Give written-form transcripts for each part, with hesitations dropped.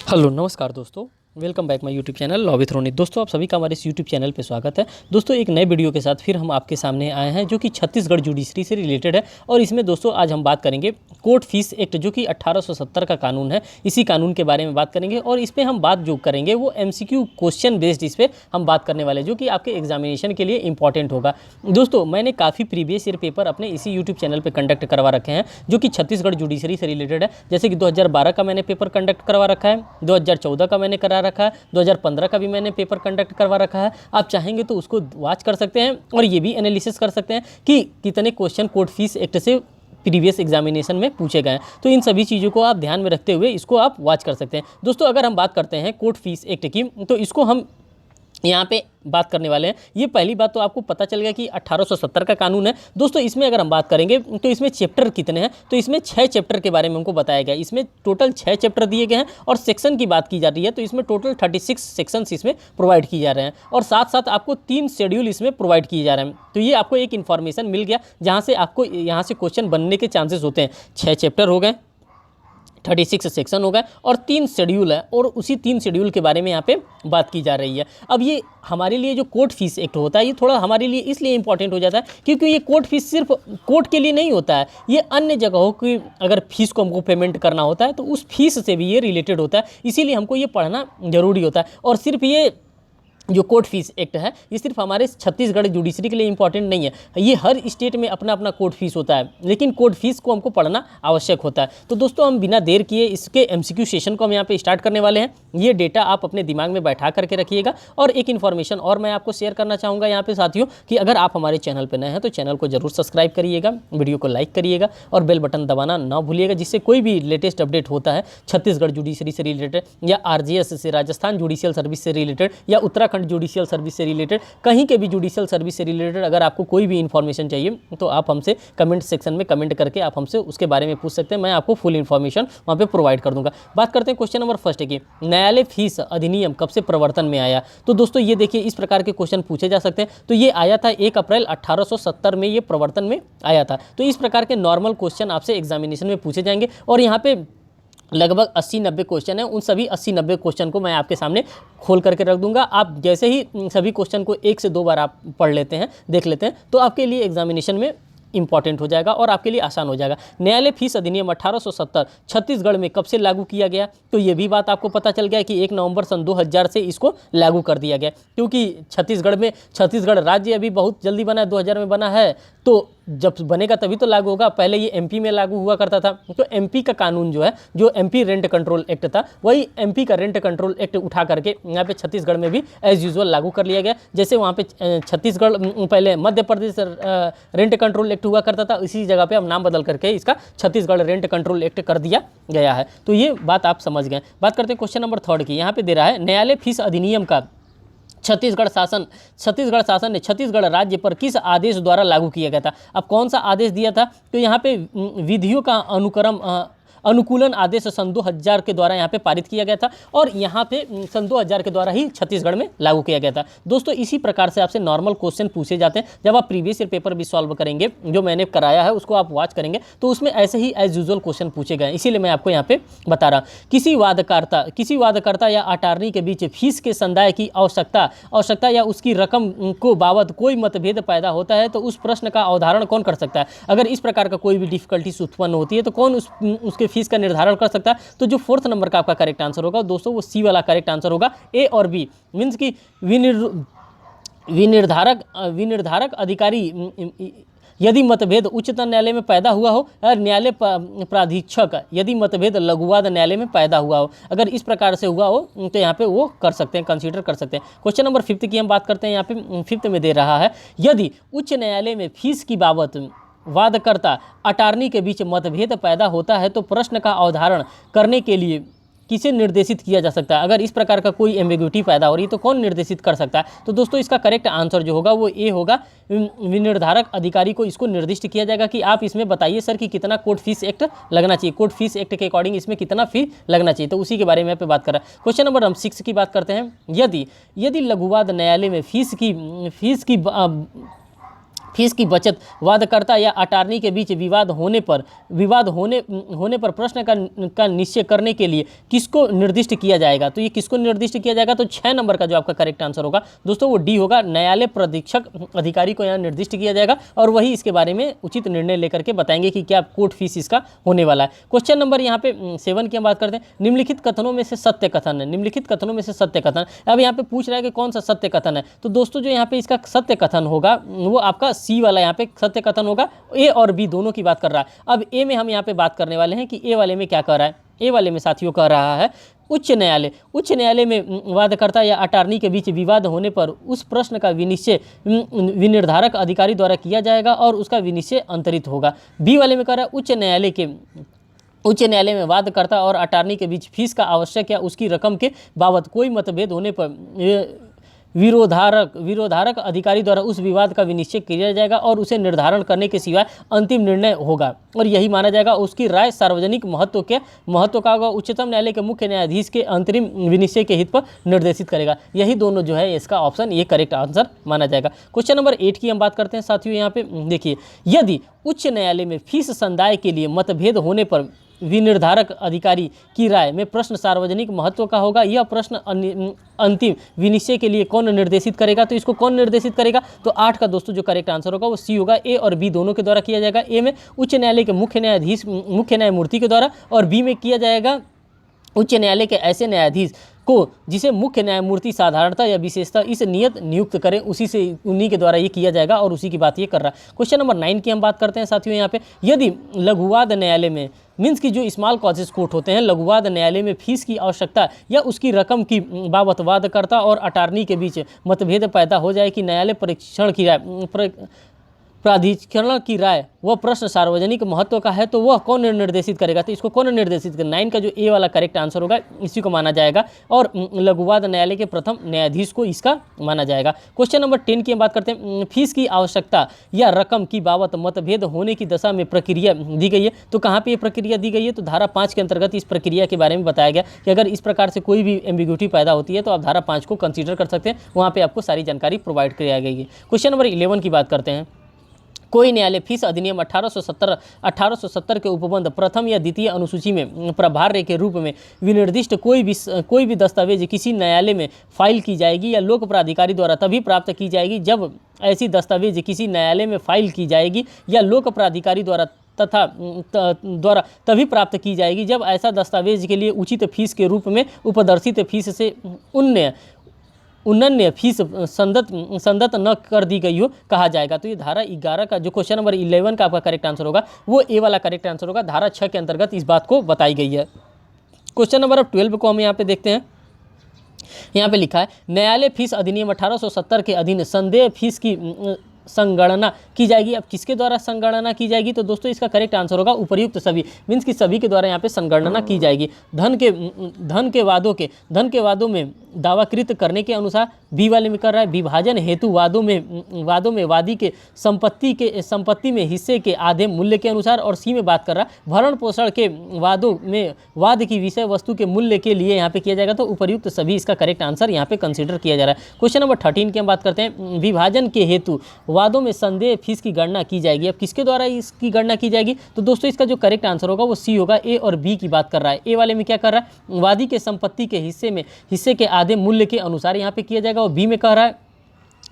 Hello नमस्कार दोस्तों, welcome back my YouTube channel law with Ronit. दोस्तों आप सभी का हमारे इस यूट्यूब चैनल पे स्वागत है। दोस्तों एक नए वीडियो के साथ फिर हम आपके सामने आए हैं जो कि छत्तीसगढ़ जुडिशरी से रिलेटेड है। और इसमें दोस्तों आज हम बात करेंगे कोर्ट फीस एक्ट जो कि 1870 का कानून है, इसी कानून के बारे में बात करेंगे। और इस पर हम बात जो करेंगे वो MCQ क्वेश्चन बेस्ड इस पर हम बात करने वाले हैं जो कि आपके एग्जामिनेशन के लिए इंपॉर्टेंट होगा। दोस्तों मैंने काफ़ी प्रीवियस ईयर पेपर अपने इसी यूट्यूब चैनल पर कंडक्ट करवा रखे हैं जो कि छत्तीसगढ़ जुडिशरी से रिलेटेड है। जैसे कि 2012 का मैंने पेपर कंडक्ट करवा रखा है, 2014 का मैंने करा रखा है, 2015 का भी मैंने पेपर कंडक्ट करवा रखा है। आप चाहेंगे तो उसको वॉच कर सकते हैं और ये भी एनालिसिस कर सकते हैं कि कितने क्वेश्चन कोर्ट फीस एक्ट से प्रीवियस एग्जामिनेशन में पूछे गए हैं। तो इन सभी चीज़ों को आप ध्यान में रखते हुए इसको आप वॉच कर सकते हैं। दोस्तों अगर हम बात करते हैं कोर्ट फीस एक्ट की तो इसको हम यहाँ पे बात करने वाले हैं। ये पहली बात तो आपको पता चल गया कि 1870 का कानून है। दोस्तों इसमें अगर हम बात करेंगे तो इसमें चैप्टर कितने हैं, तो इसमें 6 चैप्टर के बारे में हमको बताया गया। इसमें टोटल 6 चैप्टर दिए गए हैं और सेक्शन की बात की जा रही है तो इसमें टोटल 36 सेक्शंस इसमें प्रोवाइड किए जा रहे हैं और साथ साथ आपको 3 शेड्यूल इसमें प्रोवाइड किए जा रहे हैं। तो ये आपको एक इन्फॉर्मेशन मिल गया जहाँ से आपको यहाँ से क्वेश्चन बनने के चांसेस होते हैं। 6 चैप्टर हो गए, 36 सेक्शन हो गए और 3 शेड्यूल है और उसी 3 शेड्यूल के बारे में यहाँ पे बात की जा रही है। अब ये हमारे लिए जो कोर्ट फीस एक्ट होता है ये थोड़ा हमारे लिए इसलिए इंपॉर्टेंट हो जाता है क्योंकि ये कोर्ट फीस सिर्फ कोर्ट के लिए नहीं होता है, ये अन्य जगहों की अगर फीस को हमको पेमेंट करना होता है तो उस फीस से भी ये रिलेटेड होता है। इसीलिए हमको ये पढ़ना जरूरी होता है। और सिर्फ ये जो कोर्ट फीस एक्ट है ये सिर्फ हमारे छत्तीसगढ़ जुडिशरी के लिए इंपॉर्टेंट नहीं है, ये हर स्टेट में अपना अपना कोर्ट फीस होता है, लेकिन कोर्ट फीस को हमको पढ़ना आवश्यक होता है। तो दोस्तों हम बिना देर किए इसके MCQ सेशन को हम यहाँ पे स्टार्ट करने वाले हैं। ये डेटा आप अपने दिमाग में बैठा करके रखिएगा। और एक इन्फॉर्मेशन और मैं आपको शेयर करना चाहूँगा यहाँ पे साथियों कि अगर आप हमारे चैनल पर नए हैं तो चैनल को जरूर सब्सक्राइब करिएगा, वीडियो को लाइक करिएगा और बेल बटन दबाना ना भूलिएगा, जिससे कोई भी लेटेस्ट अपडेट होता है छत्तीसगढ़ जुडिशरी से रिलेटेड या RGS से राजस्थान जुडिशियल सर्विस से रिलेटेड या उत्तराखंड जुडिशियल सर्विस से रिलेटेड, कहीं के भी जुडिशियल सर्विस से रिलेटेड अगर आपको कोई भी इन्फॉर्मेशन चाहिए तो आप हमसे कमेंट सेक्शन में कमेंट करके आप हमसे उसके बारे में पूछ सकते हैं। मैं आपको फुल इन्फॉर्मेशन वहाँ पे प्रोवाइड कर दूंगा। बात करते हैं क्वेश्चन नंबर फर्स्ट की, न्यायालय फीस अधिनियम कब से प्रवर्तन में आया। तो दोस्तों ये देखिए इस प्रकार के क्वेश्चन पूछे जा सकते हैं। तो ये आया था 1 अप्रैल 1870 में ये प्रवर्तन में आया था। तो इस प्रकार के नॉर्मल क्वेश्चन आपसे एग्जामिनेशन में पूछे जाएंगे और यहाँ पे लगभग 80-90 क्वेश्चन है। उन सभी 80-90 क्वेश्चन को मैं आपके सामने खोल करके रख दूंगा। आप जैसे ही सभी क्वेश्चन को 1 से 2 बार आप पढ़ लेते हैं, देख लेते हैं, तो आपके लिए एग्जामिनेशन में इंपॉर्टेंट हो जाएगा और आपके लिए आसान हो जाएगा। न्यायालय फीस अधिनियम 1870 छत्तीसगढ़ में कब से लागू किया गया, तो ये भी बात आपको पता चल गया कि 1 नवंबर सन 2000 से इसको लागू कर दिया गया। क्योंकि छत्तीसगढ़ राज्य अभी बहुत जल्दी बना है, 2000 में बना है, तो जब बनेगा तभी तो लागू होगा। पहले ये MP में लागू हुआ करता था। तो MP का कानून जो है, जो MP रेंट कंट्रोल एक्ट था, वही MP का रेंट कंट्रोल एक्ट उठा करके यहाँ पे छत्तीसगढ़ में भी एज यूजुअल लागू कर लिया गया। जैसे वहाँ पे छत्तीसगढ़ पहले Madhya Pradesh rent control act हुआ करता था, इसी जगह पे हम नाम बदल करके इसका छत्तीसगढ़ रेंट कंट्रोल एक्ट कर दिया गया है। तो ये बात आप समझ गए। बात करते हैं क्वेश्चन नंबर 3 की। यहाँ पे दे रहा है न्यायालय फीस अधिनियम का छत्तीसगढ़ शासन ने छत्तीसगढ़ राज्य पर किस आदेश द्वारा लागू किया गया था। अब कौन सा आदेश दिया था, तो यहाँ पे विधियों का अनुकूलन आदेश सन 2000 के द्वारा यहाँ पे पारित किया गया था और यहाँ पे सन 2000 के द्वारा ही छत्तीसगढ़ में लागू किया गया था। दोस्तों इसी प्रकार से आपसे नॉर्मल क्वेश्चन पूछे जाते हैं। जब आप प्रीवियस ईयर पेपर भी सॉल्व करेंगे, जो मैंने कराया है उसको आप वॉच करेंगे, तो उसमें ऐसे ही एज यूजुअल क्वेश्चन पूछे गए। इसीलिए मैं आपको यहाँ पे बता रहा हूँ। किसी वादकर्ता या अटार्नी के बीच फीस के संदाय की आवश्यकता या उसकी रकम को बाबत कोई मतभेद पैदा होता है तो उस प्रश्न का अवधारण कौन कर सकता है। अगर इस प्रकार का कोई भी डिफिकल्टीज उत्पन्न होती है तो कौन उसके फीस का निर्धारण कर सकता है। तो जो 4th नंबर का आपका करेक्ट आंसर होगा दोस्तों, वो C वाला करेक्ट आंसर होगा। A और B मीन्स की विनिर्धारक अधिकारी यदि मतभेद उच्चतम न्यायालय में पैदा हुआ हो और न्यायालय प्राधीक्षक यदि मतभेद लघुवाद न्यायालय में पैदा हुआ हो, अगर इस प्रकार से हुआ हो तो यहाँ पे वो कर सकते हैं, कंसीडर कर सकते हैं। क्वेश्चन नंबर 5 की हम बात करते हैं। यहाँ पे 5th में दे रहा है यदि उच्च न्यायालय में फीस की बाबत वादकर्ता अटार्नी के बीच मतभेद पैदा होता है तो प्रश्न का अवधारण करने के लिए किसे निर्देशित किया जा सकता है। अगर इस प्रकार का कोई एम्बिग्युइटी पैदा हो रही है तो कौन निर्देशित कर सकता है। तो दोस्तों इसका करेक्ट आंसर जो होगा वो A होगा। विनिर्धारक अधिकारी को इसको निर्दिष्ट किया जाएगा कि आप इसमें बताइए सर कि कितना कोर्ट फीस एक्ट लगना चाहिए, कोर्ट फीस एक्ट के अकॉर्डिंग इसमें कितना फी लगना चाहिए, तो उसी के बारे में यहाँ पे बात कर रहा है। क्वेश्चन नंबर हम 6 की बात करते हैं। यदि लघुवाद न्यायालय में फीस की बचत वादकर्ता या अटार्नी के बीच विवाद होने पर प्रश्न का निश्चय करने के लिए किसको निर्दिष्ट किया जाएगा। तो ये किसको निर्दिष्ट किया जाएगा, तो 6 नंबर का जो आपका करेक्ट आंसर होगा दोस्तों वो डी होगा। न्यायालय प्रतीक्षक अधिकारी को यहाँ निर्दिष्ट किया जाएगा और वही इसके बारे में उचित निर्णय लेकर के बताएंगे कि क्या कोर्ट फीस इसका होने वाला है। क्वेश्चन नंबर यहाँ पे 7 की हम बात करते हैं। निम्नलिखित कथनों में से सत्य कथन है, निम्नलिखित कथनों में से सत्य कथन। अब यहाँ पे पूछ रहा है कि कौन सा सत्य कथन है, तो दोस्तों जो यहाँ पे इसका सत्य कथन होगा वो आपका सी वाला यहाँ पे सत्य कथन होगा। ए और बी दोनों की बात कर रहा है। अब ए में हम यहाँ पे बात करने वाले हैं कि ए वाले में क्या कह रहा है। ए वाले में साथियों कह रहा है उच्च न्यायालय में वादकर्ता या अटार्नी के बीच विवाद होने पर उस प्रश्न का विनिश्चय विनिर्धारक अधिकारी द्वारा किया जाएगा और उसका विनिश्चय अंतरित होगा। बी वाले में कह रहा है उच्च न्यायालय में वादकर्ता और अटार्नी के बीच फीस का आवश्यक या उसकी रकम के बाबत कोई मतभेद होने पर विरोधारक अधिकारी द्वारा उस विवाद का विनिश्चय किया जाएगा और उसे निर्धारण करने के सिवाय अंतिम निर्णय होगा और यही माना जाएगा। उसकी राय सार्वजनिक महत्व का होगा, उच्चतम न्यायालय के मुख्य न्यायाधीश के अंतरिम विनिश्चय के हित पर निर्देशित करेगा। यही दोनों जो है इसका ऑप्शन ये करेक्ट आंसर माना जाएगा। क्वेश्चन नंबर 8 की हम बात करते हैं साथियों। यहाँ पे देखिए, यदि उच्च न्यायालय में फीस संदाय के लिए मतभेद होने पर विनिर्धारक अधिकारी की राय में प्रश्न सार्वजनिक महत्व का होगा, यह प्रश्न अंतिम विनिश्चय के लिए कौन निर्देशित करेगा। तो इसको कौन निर्देशित करेगा, तो 8 का दोस्तों जो करेक्ट आंसर होगा वो सी होगा। ए और बी दोनों के द्वारा किया जाएगा। ए में उच्च न्यायालय के मुख्य न्यायमूर्ति के द्वारा और बी में किया जाएगा उच्च न्यायालय के ऐसे न्यायाधीश को जिसे मुख्य न्यायमूर्ति साधारणता या विशेषता इस नियत नियुक्त करें, उन्हीं के द्वारा ये किया जाएगा और उसी की बात ये कर रहा है। क्वेश्चन नंबर 9 की हम बात करते हैं साथियों। यहाँ पे यदि लघुवाद न्यायालय में मीन्स की जो स्मॉल कॉजेस कोर्ट होते हैं, लघुवाद न्यायालय में फीस की आवश्यकता या उसकी रकम की बाबत वादकर्ता और अटार्नी के बीच मतभेद पैदा हो जाए कि न्यायालय प्राधिकरण की राय वह प्रश्न सार्वजनिक महत्व का है, तो वह कौन निर्देशित करेगा। तो इसको कौन निर्देशित करेगा, 9 का जो ए वाला करेक्ट आंसर होगा इसी को माना जाएगा और लघुवाद न्यायालय के प्रथम न्यायाधीश को इसका माना जाएगा। क्वेश्चन नंबर 10 की हम बात करते हैं। फीस की आवश्यकता या रकम की बाबत मतभेद होने की दशा में प्रक्रिया दी गई है, तो कहाँ पर यह प्रक्रिया दी गई है, तो धारा 5 के अंतर्गत इस प्रक्रिया के बारे में बताया गया कि अगर इस प्रकार से कोई भी एम्बिग्यूटी पैदा होती है तो आप धारा 5 को कंसीडर कर सकते हैं, वहाँ पर आपको सारी जानकारी प्रोवाइड कराई गई है। क्वेश्चन नंबर 11 की बात करते हैं। कोई न्यायालय फीस अधिनियम 1870 के उपबंध प्रथम या द्वितीय अनुसूची में प्रभार्य के रूप में विनिर्दिष्ट कोई भी दस्तावेज किसी न्यायालय में फाइल की जाएगी या लोक प्राधिकारी द्वारा तभी प्राप्त की जाएगी जब ऐसी दस्तावेज किसी न्यायालय में फाइल की जाएगी या लोक प्राधिकारी द्वारा तभी प्राप्त की जाएगी जब ऐसा दस्तावेज के लिए उचित फीस के रूप में उपदर्शित फीस से उन्नन्य फीस संदत न कर दी गई हो कहा जाएगा। तो ये धारा 11 का जो क्वेश्चन नंबर 11 का आपका करेक्ट आंसर होगा वो ए वाला करेक्ट आंसर होगा। धारा 6 के अंतर्गत इस बात को बताई गई है। क्वेश्चन नंबर 12 को हम यहाँ पे देखते हैं। यहाँ पे लिखा है न्यायालय फीस अधिनियम 1870 के अधीन संदेह फीस की संगणना की जाएगी। अब किसके द्वारा संगणना की जाएगी, तो दोस्तों इसका करेक्ट आंसर होगा उपर्युक्त सभी, मीन्स कि सभी के द्वारा यहाँ पे संगणना की जाएगी। धन के वादों में दावाकृत करने के अनुसार बी वाले में कर रहा है। विभाजन हेतु वादों में वादी के संपत्ति में हिस्से के आधे मूल्य के अनुसार, और सी में बात कर रहा है भरण पोषण के वादों में वाद की विषय वस्तु के मूल्य के लिए यहाँ पे किया जाएगा। तो उपर्युक्त सभी इसका करेक्ट आंसर यहाँ पे कंसीडर किया जा रहा है। क्वेश्चन नंबर 13 की हम बात करते हैं। विभाजन के हेतु वादों में संदेह फीस की गणना की जाएगी। अब किसके द्वारा इसकी गणना की जाएगी, तो दोस्तों इसका जो करेक्ट आंसर होगा वो सी होगा। ए और बी की बात कर रहा है। ए वाले में क्या कर रहा है, वादी के संपत्ति के हिस्से के आधे मूल्य के अनुसार यहाँ पे किया जाएगा। और बी में कह रहा है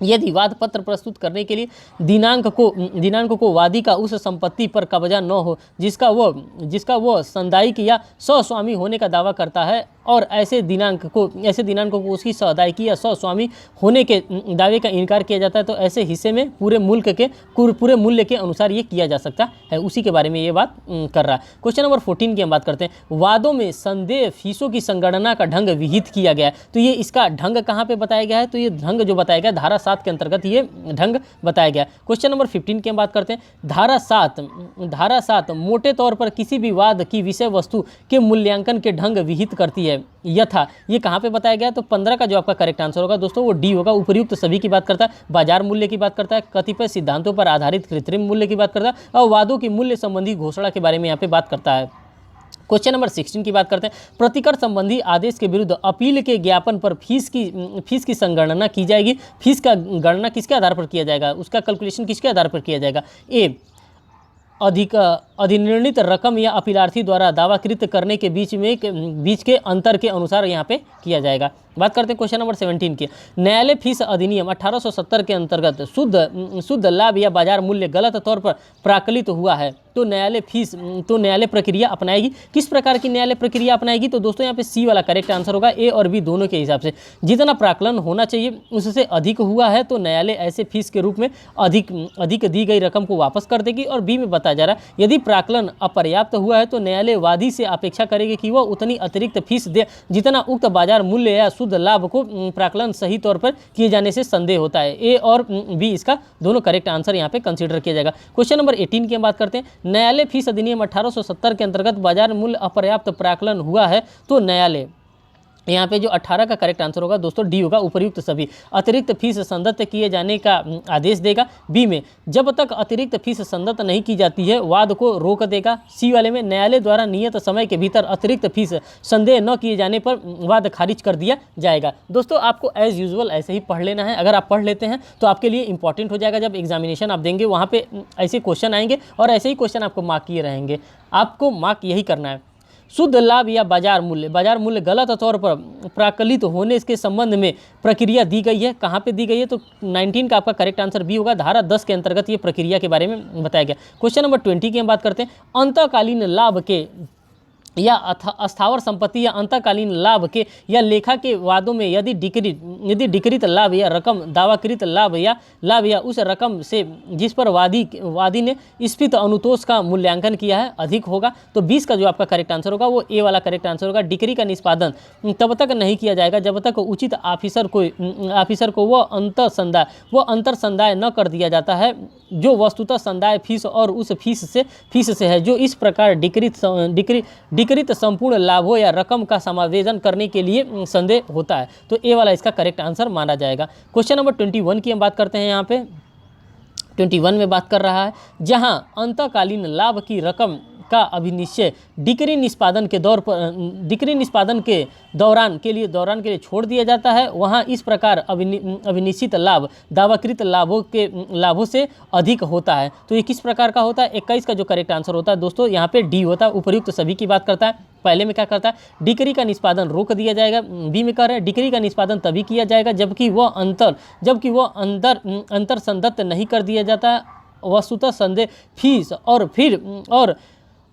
यदि वाद पत्र प्रस्तुत करने के लिए दिनांक को वादी का उस संपत्ति पर कब्जा न हो जिसका वो संदायिक या स्वस्वामी होने का दावा करता है, और ऐसे दिनांक को उसकी सौदायिकी या स्वस्वामी होने के दावे का इनकार किया जाता है, तो ऐसे हिस्से में पूरे मूल्य के अनुसार ये किया जा सकता है। उसी के बारे में ये बात कर रहा है। क्वेश्चन नंबर 14 की हम बात करते हैं। वादों में संदेह फीसों की संगणना का ढंग विहित किया गया है। तो ये इसका ढंग कहाँ पे बताया गया है, तो ये ढंग जो बताया गया धारा 7 के अंतर्गत ये ढंग बताया गया। क्वेश्चन नंबर 15 की हम बात करते हैं। धारा 7 मोटे तौर पर किसी भी वाद की विषय वस्तु के मूल्यांकन के ढंग विहित करती है। यथा ये कहाँ पे बताया गया, तो 15 का जो आपका करेक्ट आंसर होगा दोस्तों वो डी होगा। उपर्युक्त सभी की बात करता है, बाजार मूल्य की बात करता है, कतिपय सिद्धांतों पर आधारित कृत्रिम मूल्य की बात करता है, और वादों की मूल्य संबंधी घोषणा के बारे में यहाँ पे बात करता है। क्वेश्चन नंबर 16 की बात करते हैं। प्रतिकर संबंधी आदेश के विरुद्ध अपील के ज्ञापन पर फीस की संगणना की जाएगी। फीस का गणना किसके आधार पर किया जाएगा, उसका कैलकुलेशन किसके आधार पर किया जाएगा? ए, अधिनिर्णित रकम या अपीलार्थी द्वारा दावाकृत करने के बीच के अंतर के अनुसार यहाँ पे किया जाएगा। बात करते हैं क्वेश्चन नंबर 17 की। न्यायालय फीस अधिनियम 1870 के अंतर्गत शुद्ध लाभ या बाजार मूल्य गलत तौर पर प्राकलित हुआ है तो न्यायालय प्रक्रिया अपनाएगी। किस प्रकार की न्यायालय प्रक्रिया अपनाएगी? तो दोस्तों यहाँ पे सी वाला करेक्ट आंसर होगा, ए और बी दोनों के हिसाब से। जितना प्राकलन होना चाहिए उससे अधिक हुआ है तो न्यायालय ऐसे फीस के रूप में अधिक दी गई रकम को वापस कर देगी। और बी में बताया जा रहा है यदि प्राकलन अपर्याप्त हुआ है तो न्यायालय वादी से अपेक्षा करेगी कि वह उतनी अतिरिक्त फीस दे जितना उक्त बाजार मूल्य या शुद्ध लाभ को प्राकलन सही तौर पर किए जाने से संदेह होता है। ए और बी इसका दोनों करेक्ट आंसर यहाँ पे कंसीडर किया जाएगा। क्वेश्चन नंबर 18 की हम बात करते हैं। न्यायालय फीस अधिनियम 1870 के अंतर्गत बाजार मूल्य अपर्याप्त प्राकलन हुआ है तो न्यायालय, यहाँ पे जो 18 का करेक्ट आंसर होगा दोस्तों डी होगा, उपर्युक्त सभी अतिरिक्त फीस संदत्त किए जाने का आदेश देगा। बी में जब तक अतिरिक्त फीस संदत्त नहीं की जाती है वाद को रोक देगा। सी वाले में न्यायालय द्वारा नियत समय के भीतर अतिरिक्त फीस संदेह न किए जाने पर वाद खारिज कर दिया जाएगा। दोस्तों आपको एज यूजुअल ऐसे ही पढ़ लेना है। अगर आप पढ़ लेते हैं तो आपके लिए इंपॉर्टेंट हो जाएगा। जब एग्जामिनेशन आप देंगे वहाँ पे ऐसे क्वेश्चन आएंगे और ऐसे ही क्वेश्चन आपको मार्क किए रहेंगे। आपको मार्क यही करना है। शुद्ध लाभ या बाजार मूल्य गलत तौर पर प्राकलित होने के संबंध में प्रक्रिया दी गई है। कहाँ पे दी गई है? तो 19 का आपका करेक्ट आंसर बी होगा। धारा 10 के अंतर्गत ये प्रक्रिया के बारे में बताया गया। क्वेश्चन नंबर 20 की हम बात करते हैं। अंतःकालीन लाभ के या अस्थावर संपत्ति या अंतःकालीन लाभ के या लेखा के वादों में यदि डिक्रीत लाभ या रकम दावाकृत लाभ या उस रकम से जिस पर वादी ने स्फीत अनुतोष का मूल्यांकन किया है अधिक होगा तो 20 का जो आपका करेक्ट आंसर होगा वो ए वाला करेक्ट आंसर होगा। डिक्री का निष्पादन तब तक नहीं किया जाएगा जब तक उचित ऑफिसर को वह अंतर संदाय न कर दिया जाता है जो वस्तुतः संदाय फीस और उस फीस से है जो इस प्रकार डिक्रीत संपूर्ण लाभों या रकम का समावेदन करने के लिए संदेह होता है। तो ए वाला इसका करेक्ट आंसर माना जाएगा। क्वेश्चन नंबर 21 की हम बात करते हैं। यहाँ पे 21 में बात कर रहा है जहां अंतःकालीन लाभ की रकम का अभिनिश्चय डिक्री निष्पादन के दौरान के लिए छोड़ दिया जाता है वहां इस प्रकार अभिनिश्चित लाभ दावाकृत लाभों से अधिक होता है। तो ये किस प्रकार का होता है? 21 का जो करेक्ट आंसर होता है दोस्तों यहाँ पे डी होता है। उपर्युक्त सभी की बात करता है। पहले में क्या करता है? डिक्री का निष्पादन रोक दिया जाएगा। बी में कह रहे हैं डिक्री का निष्पादन तभी किया जाएगा जबकि वह अंतर संदत्त नहीं कर दिया जाता वस्तुतः संदेह फीस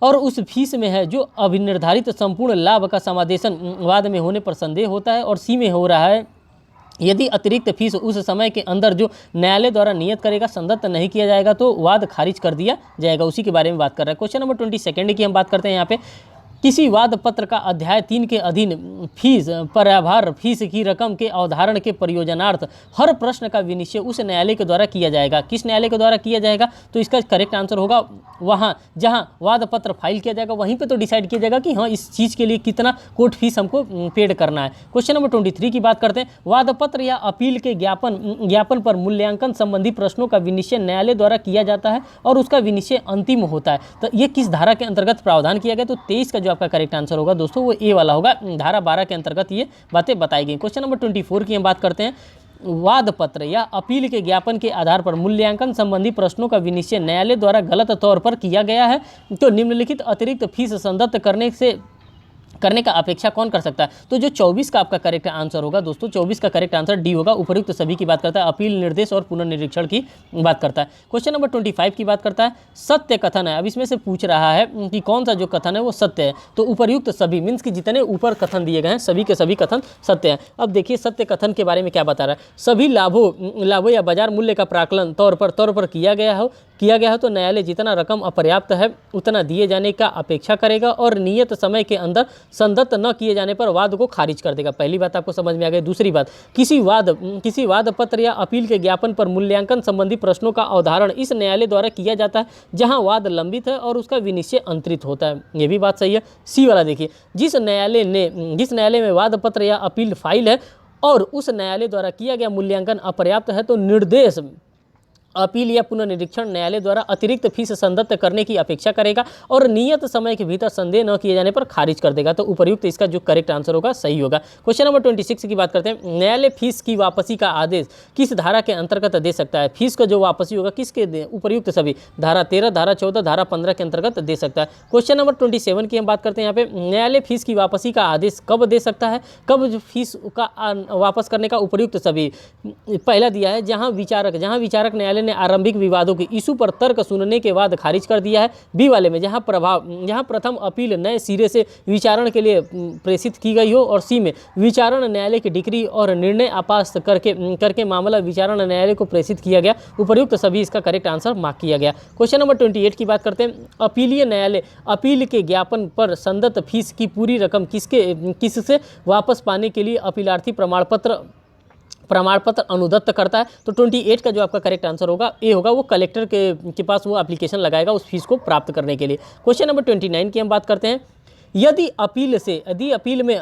और उस फीस में है जो अभिनिर्धारित संपूर्ण लाभ का समावेशन वाद में होने पर संदेह होता है। और सी में हो रहा है यदि अतिरिक्त फीस उस समय के अंदर जो न्यायालय द्वारा नियत करेगा संदत्त नहीं किया जाएगा तो वाद खारिज कर दिया जाएगा। उसी के बारे में बात कर रहा है। क्वेश्चन नंबर 22 की हम बात करते हैं। यहाँ पे किसी वाद पत्र का अध्याय 3 के अधीन फीस पर्याभार फीस की रकम के अवधारण के प्रयोजनार्थ हर प्रश्न का विनिश्चय उस न्यायालय के द्वारा किया जाएगा। किस न्यायालय के द्वारा किया जाएगा? तो इसका करेक्ट आंसर होगा वहाँ जहाँ वाद पत्र फाइल किया जाएगा वहीं पे तो डिसाइड किया जाएगा कि हाँ इस चीज़ के लिए कितना कोर्ट फीस हमको पेड करना है। क्वेश्चन नंबर 23 की बात करते हैं। वाद पत्र या अपील के ज्ञापन पर मूल्यांकन संबंधी प्रश्नों का विनिश्चय न्यायालय द्वारा किया जाता है और उसका विनिश्चय अंतिम होता है। तो ये किस धारा के अंतर्गत प्रावधान किया गया? तो 23 का जो आपका करेक्ट आंसर होगा दोस्तों वो ए वाला होगा। धारा 12 के अंतर्गत ये बातें बताई गई। क्वेश्चन नंबर 24 की हम बात करते हैं। वाद पत्र या अपील के ज्ञापन के आधार पर मूल्यांकन संबंधी प्रश्नों का विनिश्चय न्यायालय द्वारा गलत तौर पर किया गया है तो निम्नलिखित अतिरिक्त फीस संदत्त करने का अपेक्षा कौन कर सकता है? तो जो 24 का आपका करेक्ट आंसर होगा दोस्तों 24 का करेक्ट आंसर डी होगा। उपर्युक्त सभी की बात करता है। अपील निर्देश और पुनर्निरीक्षण की बात करता है। क्वेश्चन नंबर 25 की बात करता है। सत्य कथन है। अब इसमें से पूछ रहा है कि कौन सा जो कथन है वो सत्य है। तो उपर्युक्त सभी मीन्स कि जितने ऊपर कथन दिए गए हैं सभी के सभी कथन सत्य हैं। अब देखिए सत्य कथन के बारे में क्या बता रहा है। सभी लाभों या बाजार मूल्य का प्राकलन तौर पर किया गया हो तो न्यायालय जितना रकम अपर्याप्त है उतना दिए जाने का अपेक्षा करेगा और नियत समय के अंदर संदत्त न किए जाने पर वाद को खारिज कर देगा। पहली बात आपको समझ में आ गई। दूसरी बात, किसी वाद पत्र या अपील के ज्ञापन पर मूल्यांकन संबंधी प्रश्नों का अवधारण इस न्यायालय द्वारा किया जाता है जहां वाद लंबित है और उसका विनिश्चय अंतरित होता है। ये भी बात सही है। सी वाला देखिए, जिस न्यायालय में वाद पत्र या अपील फाइल है और उस न्यायालय द्वारा किया गया मूल्यांकन अपर्याप्त है तो निर्देश अपील या पुनर्निरीक्षण न्यायालय द्वारा अतिरिक्त फीस संदत्त करने की अपेक्षा करेगा और नियत समय के भीतर संदेह न किए जाने पर खारिज कर देगा। तो उपर्युक्त इसका जो करेक्ट आंसर होगा सही होगा। क्वेश्चन नंबर 26 की बात करते हैं। न्यायालय फीस की वापसी का आदेश किस धारा के अंतर्गत दे सकता है? फीस का जो वापसी होगा किसके उपर्युक्त सभी धारा 13, धारा 14, धारा 15 के अंतर्गत दे सकता है। क्वेश्चन नंबर 27 की हम बात करते हैं। यहाँ पे न्यायालय फीस की वापसी का आदेश कब दे सकता है? कब जो फीस का वापस करने का उपर्युक्त सभी पहला दिया है जहाँ विचारक न्यायालय ने आरंभिक विवादों की इशू पर तर्क सुनने के बाद खारिज कर दिया है। बी वाले में जहां प्रथम अपील नए सिरे से विचारण के लिए प्रेषित की गई हो, और सी में विचारण न्यायालय की डिक्री और निर्णय आपास्त करके मामला विचारण न्यायालय को प्रेषित किया गया। उपर्युक्त सभी इसका करेक्ट आंसर मार्क किया गया। क्वेश्चन नंबर 28 की बात करते हैं। अपीलीय न्यायालय अपील के ज्ञापन पर संदत्त फीस की पूरी रकम किससे वापस पाने के लिए अपीलार्थी प्रमाण पत्र अनुदत्त करता है? तो 28 का जो आपका करेक्ट आंसर होगा ए होगा, वो कलेक्टर के पास वो एप्लीकेशन लगाएगा उस फीस को प्राप्त करने के लिए। क्वेश्चन नंबर 29 की हम बात करते हैं। यदि अपील में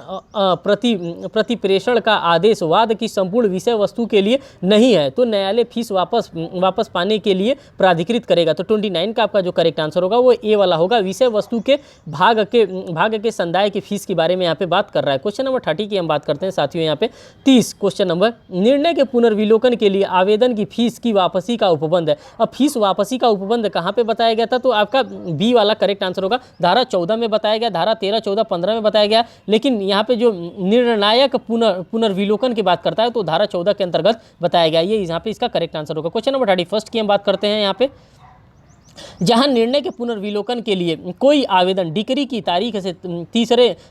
प्रतिप्रेषण का आदेश वाद की संपूर्ण विषय वस्तु के लिए नहीं है तो न्यायालय फीस वापस पाने के लिए प्राधिकृत करेगा। तो 29 का आपका जो करेक्ट आंसर होगा वो ए वाला होगा, विषय वस्तु के भाग के संदाय की फीस के बारे में यहाँ पे बात कर रहा है। क्वेश्चन नंबर 30 की हम बात करते हैं साथियों। यहाँ पे 30 क्वेश्चन नंबर, निर्णय के पुनर्विलोकन के लिए आवेदन की फीस की वापसी का उपबंध है। अब फीस वापसी का उपबंध कहाँ पे बताया गया था? तो आपका बी वाला करेक्ट आंसर होगा, धारा 14 में बताया गया, धारा 13, 14, 15 में बताया गया। लेकिन यहाँ पे जो निर्णायक पुनर्विलोकन की बात करता है तो धारा 14 के अंतर्गत बताया गया। ये यहाँ पे इसका करेक्ट आंसर होगा। क्वेश्चन नंबर 31 की हम बात करते हैं। यहाँ पे जहां निर्णय के पुनर्विलोकन के लिए कोई आवेदन डिक्री की तारीख से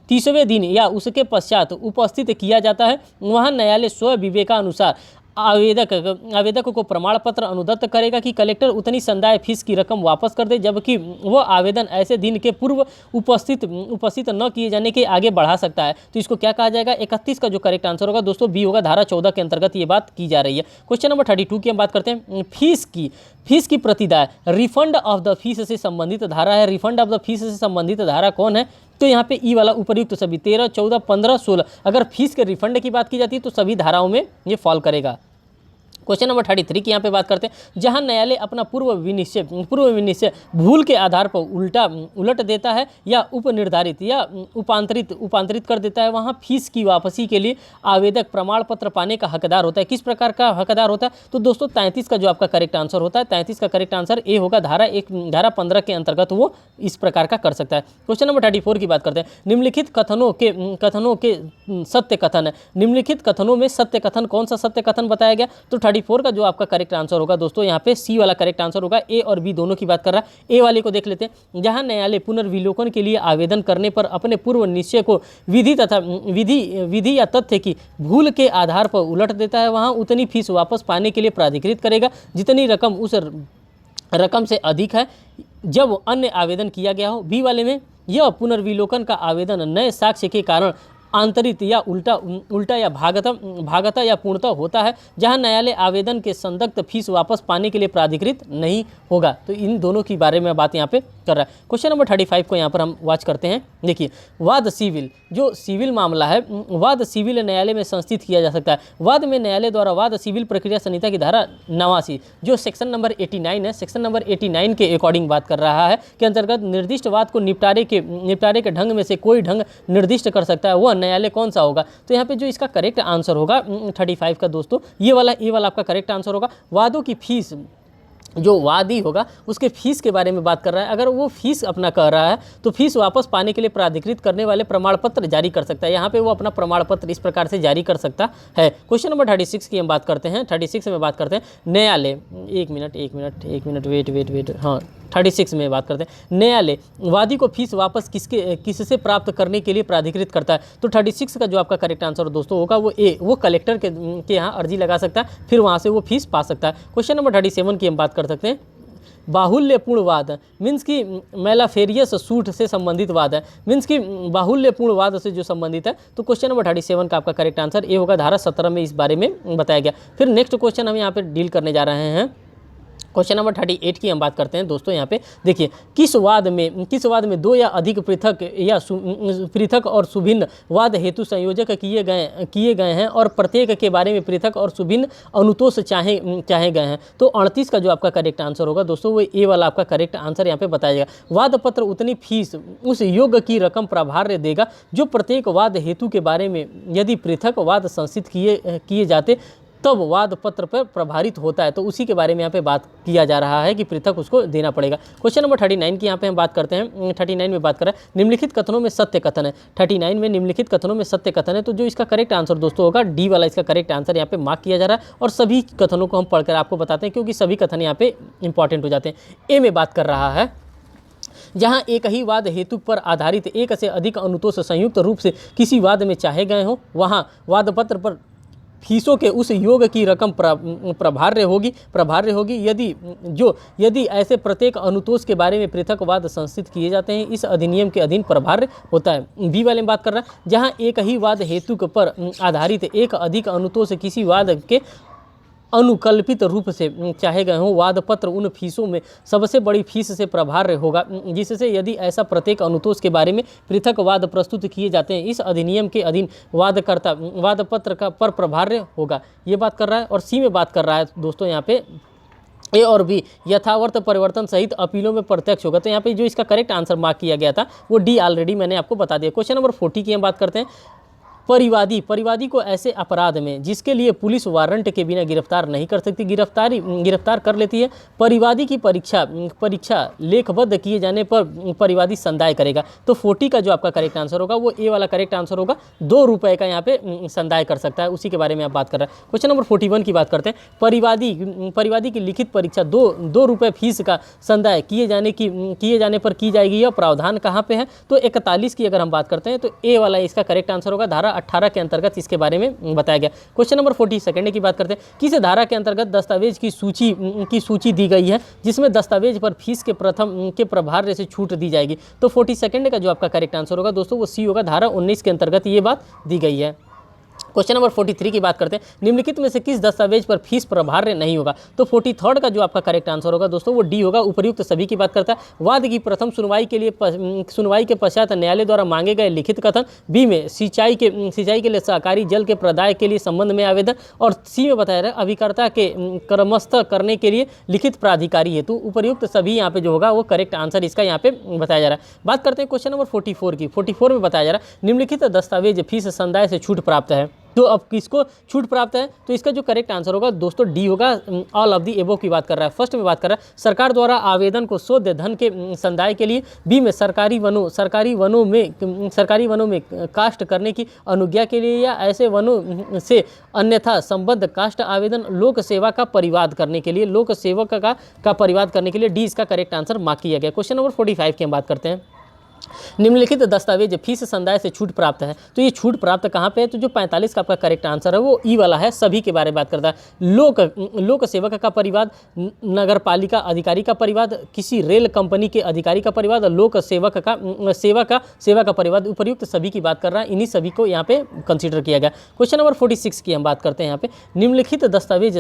30वें दिन या उसके पश्चात उपस्थित किया जाता है, वहां न्यायालय स्व विवेकानुसार आवेदक को प्रमाण पत्र अनुदत्त करेगा कि कलेक्टर उतनी संदाय फीस की रकम वापस कर दे, जबकि वह आवेदन ऐसे दिन के पूर्व उपस्थित न किए जाने के आगे बढ़ा सकता है। तो इसको क्या कहा जाएगा? 31 का जो करेक्ट आंसर होगा दोस्तों बी होगा, धारा 14 के अंतर्गत ये बात की जा रही है। क्वेश्चन नंबर 32 की हम बात करते हैं। फीस की प्रतिदाय रिफंड ऑफ द फीस से संबंधित धारा है। रिफंड ऑफ द फीस से संबंधित धारा कौन है? तो यहाँ पे ई वाला उपर्युक्त सभी 13, 14, 15, 16 अगर फीस के रिफंड की बात की जाती है तो सभी धाराओं में ये फॉल करेगा। क्वेश्चन नंबर 33 की यहाँ पे बात करते हैं। जहां न्यायालय अपना पूर्व विनिश्चय भूल के आधार पर उलट देता है या उपनिर्धारित या उपांतरित कर देता है, वहां फीस की वापसी के लिए आवेदक प्रमाण पत्र पाने का हकदार होता है। किस प्रकार का हकदार होता है? तो दोस्तों 33 का जो आपका करेक्ट आंसर होता है, 33 का करेक्ट आंसर ए होगा, धारा 15 के अंतर्गत वो इस प्रकार का कर सकता है। क्वेश्चन नंबर 34 की बात करते हैं। निम्नलिखित कथनों के सत्य कथन है। निम्नलिखित कथनों में सत्य कथन कौन सा सत्य कथन बताया गया? तो 34 का जो आपका करेक्ट आंसर होगा दोस्तों यहाँ पे सी वाला करेक्ट आंसर होगा। ए और बी दोनों की बात कर रहा है। ए वाले को देख लेते हैं। जहां न्यायालय पुनर्विलोकन के लिए आवेदन करने पर अपने पूर्व निश्चय को विधि या तथ्य की भूल के आधार पर उलट देता है, वहां उतनी फीस वापस पाने के लिए प्राधिकृत करेगा जितनी रकम उस रकम से अधिक है जब अन्य आवेदन किया गया हो। बी वाले में यह पुनर्विलोकन का आवेदन नए साक्ष्य के कारण आंतरित या उल्टा या भागता या पूर्णतः होता है, जहां न्यायालय आवेदन के संदक्त फीस वापस पाने के लिए प्राधिकृत नहीं होगा। तो इन दोनों की बारे में बात यहाँ पे कर रहा है। क्वेश्चन नंबर 35 को यहाँ पर हम वॉच करते हैं। देखिए, वाद सिविल, जो सिविल मामला है, वाद सिविल न्यायालय में संस्थित किया जा सकता है। वाद में न्यायालय द्वारा वाद सिविल प्रक्रिया संहिता की धारा 89 जो सेक्शन नंबर 89 है, सेक्शन नंबर 89 के अकॉर्डिंग बात कर रहा है के अंतर्गत निर्दिष्ट वाद को निपटारे के ढंग में से कोई ढंग निर्दिष्ट कर सकता है, वह न्यायालय कौन सा होगा? तो यहाँ पे जो इसका करेक्ट आंसर होगा 35 का दोस्तों ये वाला आपका करेक्ट आंसर होगा। वादों की फीस, जो वादी होगा उसके फीस के बारे में बात कर रहा है। अगर वो फीस अपना कह रहा है तो फीस वापस पाने के लिए प्राधिकृत करने वाले प्रमाण पत्र जारी कर सकता है। यहाँ पे वो अपना प्रमाण पत्र इस प्रकार से जारी कर सकता है। क्वेश्चन नंबर 36 की हम बात करते हैं। 36 में बात करते हैं न्यायालय, एक मिनट वेट, हाँ 36 में बात करते हैं। न्यायालय वादी को फीस वापस किससे प्राप्त करने के लिए प्राधिकृत करता है? तो 36 का जो आपका करेक्ट आंसर दोस्तों होगा वो ए, वो कलेक्टर के यहाँ अर्जी लगा सकता है, फिर वहाँ से वो फीस पा सकता है। क्वेश्चन नंबर 37 की हम बात कर सकते हैं। बाहुल्यपूर्ण वाद मीन्स की मेलाफेरियस सूट से संबंधित वाद है, मीन्स की बाहुल्यपूर्ण वाद से जो संबंधित है। तो क्वेश्चन नंबर 37 का आपका करेक्ट आंसर ए होगा, धारा 17 में इस बारे में बताया गया। फिर नेक्स्ट क्वेश्चन हम यहाँ पे डील करने जा रहे हैं। क्वेश्चन नंबर 38 की हम बात करते हैं दोस्तों। यहाँ पे देखिए, किस वाद में दो या अधिक पृथक और सुभिन्न वाद हेतु संयोजक किए गए हैं और प्रत्येक के बारे में पृथक और सुभिन्न अनुतोष चाहे गए हैं। तो 38 का जो आपका करेक्ट आंसर होगा दोस्तों, वो ए वाला आपका करेक्ट आंसर यहाँ पे बताया जाएगा। वाद पत्र उतनी फीस उस योग की रकम प्रभार्य देगा जो प्रत्येक वाद हेतु के बारे में यदि पृथक वाद संचित किए जाते तब वाद पत्र पर प्रभावित होता है। तो उसी के बारे में यहाँ पे बात किया जा रहा है कि पृथक उसको देना पड़ेगा। क्वेश्चन नंबर 39 की यहाँ पे हम बात करते हैं। 39 में बात कर रहे हैं निम्नलिखित कथनों में सत्य कथन है। 39 में निम्नलिखित कथनों में सत्य कथन है, तो जो इसका करेक्ट आंसर दोस्तों होगा डी वाला इसका करेक्ट आंसर यहाँ पे मार्क किया जा रहा है। और सभी कथनों को हम पढ़कर आपको बताते हैं क्योंकि सभी कथन यहाँ पे इंपॉर्टेंट हो जाते हैं। ए में बात कर रहा है, जहां एक ही वाद हेतु पर आधारित एक से अधिक अनुतोष संयुक्त रूप से किसी वाद में चाहे गए हों, वहां वाद पत्र पर फीसों के उस योग की रकम प्रभार्य होगी यदि ऐसे प्रत्येक अनुतोष के बारे में पृथक वाद संचित किए जाते हैं, इस अधिनियम के अधीन प्रभार्य होता है। बी वाले में बात कर रहा है, जहां एक ही वाद हेतु पर आधारित एक अधिक अनुतोष किसी वाद के अनुकल्पित रूप से चाहे गए हों, वाद पत्र उन फीसों में सबसे बड़ी फीस से प्रभार्य होगा जिससे यदि ऐसा प्रत्येक अनुतोष के बारे में पृथक वाद प्रस्तुत किए जाते हैं, इस अधिनियम के अधीन वादकर्ता वाद पत्र का पर प्रभार्य होगा। ये बात कर रहा है। और सी में बात कर रहा है दोस्तों, यहाँ पे ए और बी यथावर्त परिवर्तन सहित अपीलों में प्रत्यक्ष होगा। तो यहाँ पे जो इसका करेक्ट आंसर मार्क किया गया था वो डी ऑलरेडी मैंने आपको बता दिया। क्वेश्चन नंबर 40 की हम बात करते हैं। परिवादी को ऐसे अपराध में जिसके लिए पुलिस वारंट के बिना गिरफ्तार नहीं कर सकती, गिरफ्तार कर लेती है। परिवादी की परीक्षा लेखबद्ध किए जाने पर परिवादी संदाय करेगा। तो 40 का जो आपका करेक्ट आंसर होगा वो ए वाला करेक्ट आंसर होगा। 2 रुपये का यहाँ पे संदाय कर सकता है, उसी के बारे में आप बात कर रहे हैं। क्वेश्चन नंबर 41 की बात करते हैं। परिवादी की लिखित परीक्षा 2 रुपये फीस का संदाय किए जाने पर की जाएगी। यह प्रावधान कहाँ पे है? तो 41 की अगर हम बात करते हैं तो ए वाला इसका करेक्ट आंसर होगा। धारा 18 के अंतर्गत इसके बारे में बताया गया। क्वेश्चन नंबर 42 की बात करते हैं। किस धारा के अंतर्गत दस्तावेज की सूची दी गई है जिसमें दस्तावेज पर फीस के प्रभार्य से छूट दी जाएगी? तो 42 का जो आपका करेक्ट आंसर होगा दोस्तों वो सी होगा। धारा 19 के अंतर्गत ये बात दी गई है। क्वेश्चन नंबर 43 की बात करते हैं। निम्नलिखित में से किस दस्तावेज पर फीस प्रभार्य नहीं होगा? तो 43 का जो आपका करेक्ट आंसर होगा दोस्तों वो डी होगा। उपर्युक्त सभी की बात करता है। वाद की प्रथम सुनवाई के पश्चात न्यायालय द्वारा मांगे गए लिखित कथन। बी में सिंचाई के लिए सहकारी जल के प्रदाय के लिए संबंध में आवेदन। और सी में बताया रहा अभिकर्ता के क्रमस्थ करने के लिए लिखित प्राधिकारी हेतु। उपर्युक्त सभी यहाँ पे जो होगा वो करेक्ट आंसर इसका यहाँ पे बताया जा रहा है। बात करते हैं क्वेश्चन नंबर 44 की। 44 में बताया जा रहा है निम्नलिखित दस्तावेज फीस संदाय से छूट प्राप्त है। तो अब किसको छूट प्राप्त है? तो इसका जो करेक्ट आंसर होगा दोस्तों डी होगा। ऑल ऑफ दी एबो की बात कर रहा है। फर्स्ट में बात कर रहा है सरकार द्वारा आवेदन को शोध धन के संदाय के लिए। बी में सरकारी वनों में कास्ट करने की अनुज्ञा के लिए या ऐसे वनों से अन्यथा संबद्ध कास्ट आवेदन लोक सेवा का परिवाद करने के लिए, लोक सेवक का परिवाद करने के लिए। डी इसका करेक्ट आंसर मार्क किया गया। क्वेश्चन नंबर 45 की हम बात करते हैं। निम्नलिखित दस्तावेज फीस संदाय से छूट प्राप्त है। तो ये छूट प्राप्त कहाँ पे है? तो जो 45 का आपका करेक्ट आंसर है वो ई वाला है। सभी के बारे में बात करता है। लोक सेवक का परिवाद, नगर पालिका अधिकारी का परिवाद, किसी रेल कंपनी के अधिकारी का परिवाद, लोक सेवक का सेवा का परिवाद। उपर्युक्त सभी की बात कर रहा है। इन्हीं सभी को यहाँ पे कंसिडर किया गया। क्वेश्चन नंबर 46 की हम बात करते हैं। यहाँ पे निम्नलिखित दस्तावेज